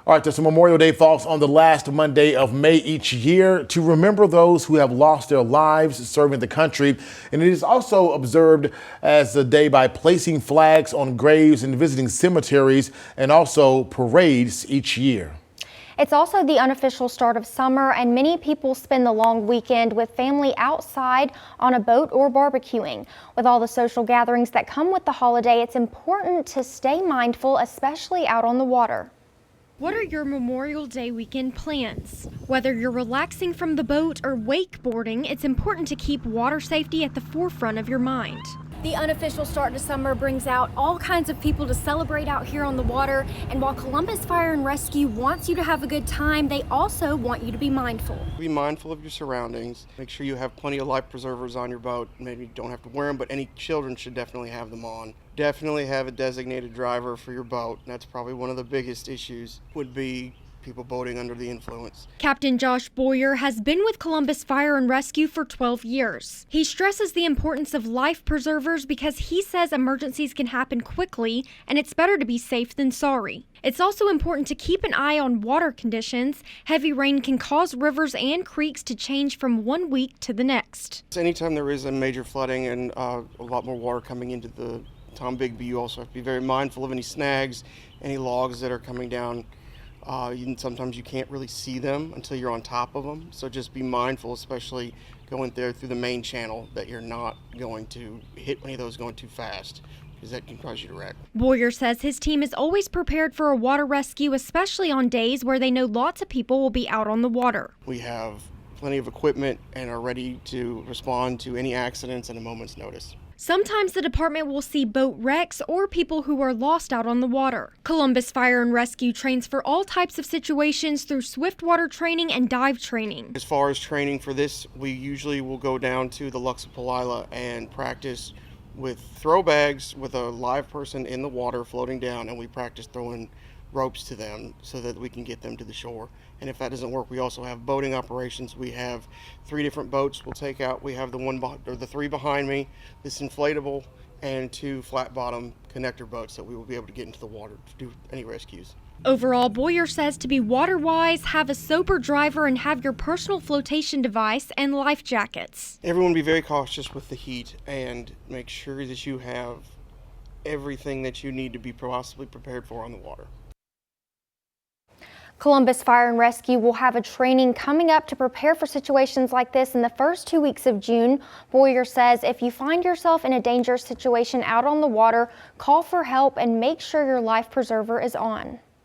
All right, so Memorial Day falls on the last Monday of May each year to remember those who have lost their lives serving the country. And it is also observed as a day by placing flags on graves and visiting cemeteries and also parades each year. It's also the unofficial start of summer, and many people spend the long weekend with family outside on a boat or barbecuing. With all the social gatherings that come with the holiday, it's important to stay mindful, especially out on the water. What are your Memorial Day weekend plans? Whether you're relaxing from the boat or wakeboarding, it's important to keep water safety at the forefront of your mind. The unofficial start to summer brings out all kinds of people to celebrate out here on the water, and while Columbus Fire and Rescue wants you to have a good time, they also want you to be mindful. Be mindful of your surroundings. Make sure you have plenty of life preservers on your boat. Maybe you don't have to wear them, but any children should definitely have them on. Definitely have a designated driver for your boat. That's probably one of the biggest issues would be people boating under the influence. Captain Josh Boyer has been with Columbus Fire and Rescue for 12 years. He stresses the importance of life preservers because he says emergencies can happen quickly and it's better to be safe than sorry. It's also important to keep an eye on water conditions. Heavy rain can cause rivers and creeks to change from one week to the next. Anytime there is a major flooding and a lot more water coming into the Tom Bigby, you also have to be very mindful of any snags, any logs that are coming down. Sometimes you can't really see them until you're on top of them, so just be mindful, especially going there through the main channel, that you're not going to hit any of those going too fast, because that can cause you to wreck. Boyer says his team is always prepared for a water rescue, especially on days where they know lots of people will be out on the water. We have plenty of equipment and are ready to respond to any accidents at a moment's notice. Sometimes the department will see boat wrecks or people who are lost out on the water. Columbus Fire and Rescue trains for all types of situations through swiftwater training and dive training. As far as training for this, we usually will go down to the Luxapalila and practice with throw bags with a live person in the water floating down, and we practice throwing ropes to them so that we can get them to the shore. And if that doesn't work, we also have boating operations. We have 3 different boats we'll take out. We have the 3 behind me, this inflatable, and 2 flat bottom connector boats that we will be able to get into the water to do any rescues. Overall, Boyer says to be water wise, have a sober driver, and have your personal flotation device and life jackets. Everyone be very cautious with the heat and make sure that you have everything that you need to be possibly prepared for on the water. Columbus Fire and Rescue will have a training coming up to prepare for situations like this in the first 2 weeks of June. Boyer says if you find yourself in a dangerous situation out on the water, call for help and make sure your life preserver is on.